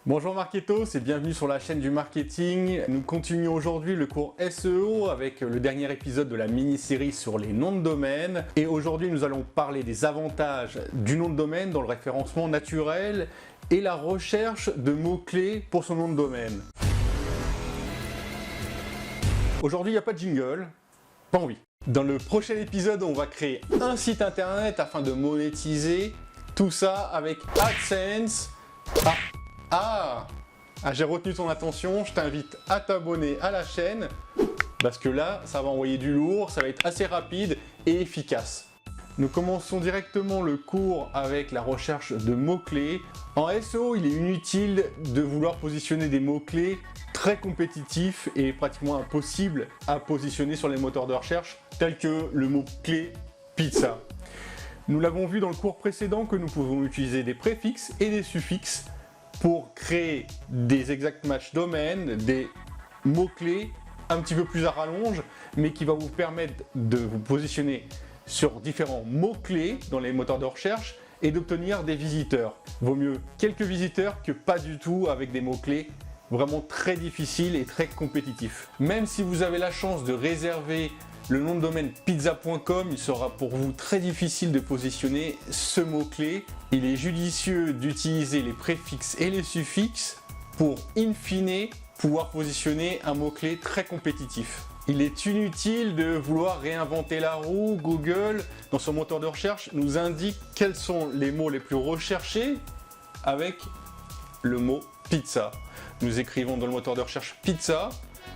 Bonjour Marketos et bienvenue sur la chaîne du marketing. Nous continuons aujourd'hui le cours SEO avec le dernier épisode de la mini-série sur les noms de domaine. Et aujourd'hui nous allons parler des avantages du nom de domaine dans le référencement naturel et la recherche de mots-clés pour son nom de domaine. Aujourd'hui il n'y a pas de jingle, pas envie. Dans le prochain épisode on va créer un site internet afin de monétiser tout ça avec AdSense. J'ai retenu ton attention, je t'invite à t'abonner à la chaîne parce que là, ça va envoyer du lourd, ça va être assez rapide et efficace. Nous commençons directement le cours avec la recherche de mots-clés. En SEO, il est inutile de vouloir positionner des mots-clés très compétitifs et pratiquement impossibles à positionner sur les moteurs de recherche tels que le mot-clé pizza. Nous l'avons vu dans le cours précédent que nous pouvons utiliser des préfixes et des suffixes pour créer des exact match domaines, des mots-clés un petit peu plus à rallonge, mais qui va vous permettre de vous positionner sur différents mots-clés dans les moteurs de recherche et d'obtenir des visiteurs. Vaut mieux quelques visiteurs que pas du tout avec des mots-clés vraiment très difficiles et très compétitifs. Même si vous avez la chance de réserver le nom de domaine pizza.com, il sera pour vous très difficile de positionner ce mot-clé. Il est judicieux d'utiliser les préfixes et les suffixes pour, in fine, pouvoir positionner un mot-clé très compétitif. Il est inutile de vouloir réinventer la roue. Google, dans son moteur de recherche, nous indique quels sont les mots les plus recherchés avec le mot pizza. Nous écrivons dans le moteur de recherche pizza,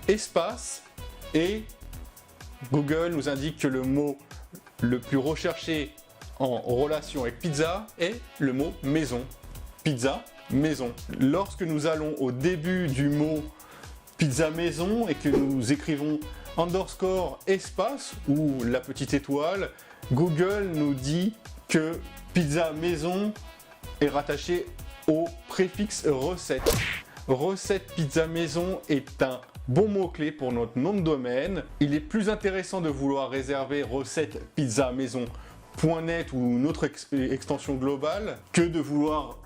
espace et Google nous indique que le mot le plus recherché en relation avec pizza est le mot maison. Pizza, maison. Lorsque nous allons au début du mot pizza maison et que nous écrivons underscore espace ou la petite étoile, Google nous dit que pizza maison est rattaché au préfixe recette. Recette pizza maison est un bon mot-clé pour notre nom de domaine. Il est plus intéressant de vouloir réserver recette pizza maison.net ou une autre extension globale que de vouloir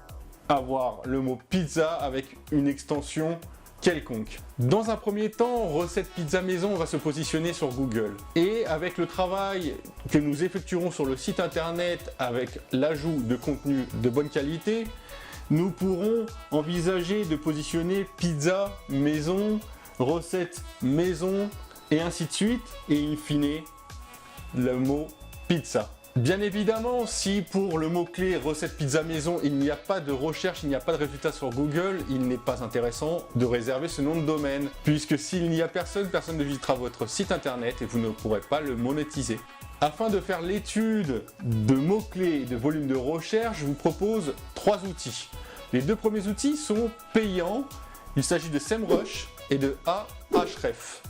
avoir le mot pizza avec une extension quelconque. Dans un premier temps, recette pizza maison va se positionner sur Google. Et avec le travail que nous effectuerons sur le site internet avec l'ajout de contenu de bonne qualité, nous pourrons envisager de positionner pizza maison, recette maison et ainsi de suite, et in fine le mot pizza. Bien évidemment, si pour le mot-clé recette pizza maison il n'y a pas de recherche, il n'y a pas de résultat sur Google, il n'est pas intéressant de réserver ce nom de domaine, puisque s'il n'y a personne, personne ne visitera votre site internet et vous ne pourrez pas le monétiser. Afin de faire l'étude de mots-clés et de volume de recherche, je vous propose 3 outils. Les 2 premiers outils sont payants, il s'agit de SEMrush et de Ahref.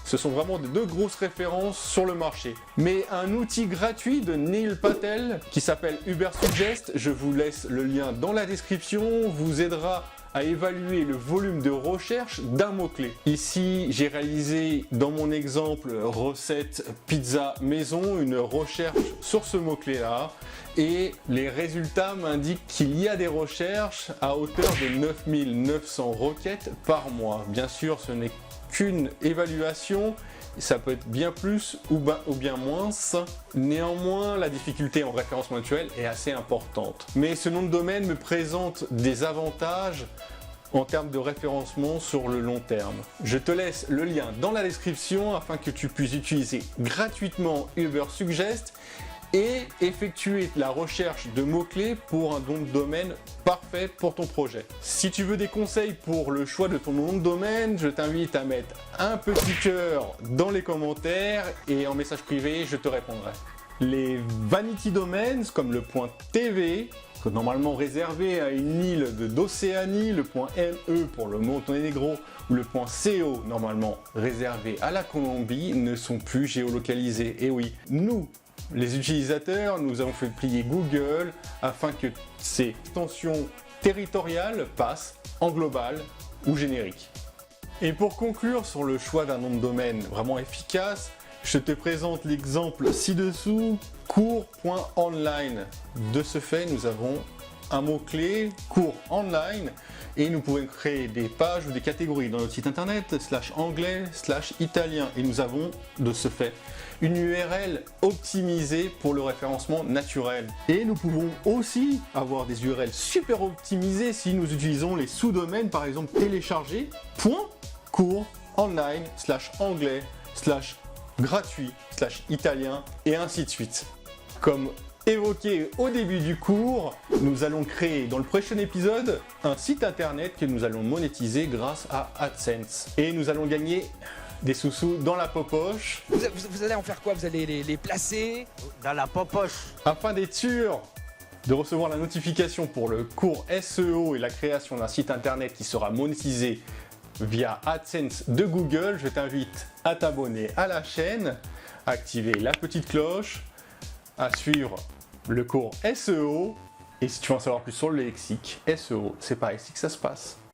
Ce sont vraiment 2 grosses références sur le marché. Mais un outil gratuit de Neil Patel qui s'appelle Ubersuggest, je vous laisse le lien dans la description, vous aidera à évaluer le volume de recherche d'un mot-clé. Ici, j'ai réalisé dans mon exemple recette pizza maison une recherche sur ce mot-clé-là et les résultats m'indiquent qu'il y a des recherches à hauteur de 9900 requêtes par mois. Bien sûr, ce n'est qu'une évaluation, ça peut être bien plus ou bien moins. Néanmoins, la difficulté en référencement actuel est assez importante. Mais ce nom de domaine me présente des avantages en termes de référencement sur le long terme. Je te laisse le lien dans la description afin que tu puisses utiliser gratuitement Ubersuggest et effectuer la recherche de mots-clés pour un nom de domaine parfait pour ton projet. Si tu veux des conseils pour le choix de ton nom de domaine, je t'invite à mettre un petit cœur dans les commentaires et en message privé, je te répondrai. Les vanity domains comme le .tv, normalement réservé à une île d'Océanie, le .me pour le Monténégro ou le .co normalement réservé à la Colombie ne sont plus géolocalisés. Et oui, nous, les utilisateurs, nous avons fait plier Google afin que ces extensions territoriales passent en global ou générique. Et pour conclure sur le choix d'un nom de domaine vraiment efficace, je te présente l'exemple ci-dessous, cours.online. De ce fait, nous avons un mot-clé, cours online, et nous pouvons créer des pages ou des catégories dans notre site internet, /anglais, /italien, et nous avons de ce fait une URL optimisée pour le référencement naturel. Et nous pouvons aussi avoir des URL super optimisées si nous utilisons les sous-domaines, par exemple télécharger, cours online, /anglais, /gratuit, /italien, et ainsi de suite. Comme évoqué au début du cours, nous allons créer dans le prochain épisode un site internet que nous allons monétiser grâce à AdSense. Et nous allons gagner des sous-sous dans la popoche. Vous allez en faire quoi? Vous allez les placer Dans la popoche. Afin d'être sûr de recevoir la notification pour le cours SEO et la création d'un site internet qui sera monétisé via AdSense de Google, je t'invite à t'abonner à la chaîne, à activer la petite cloche, à suivre le cours SEO, et si tu veux en savoir plus sur le lexique, SEO, c'est par ici que ça se passe.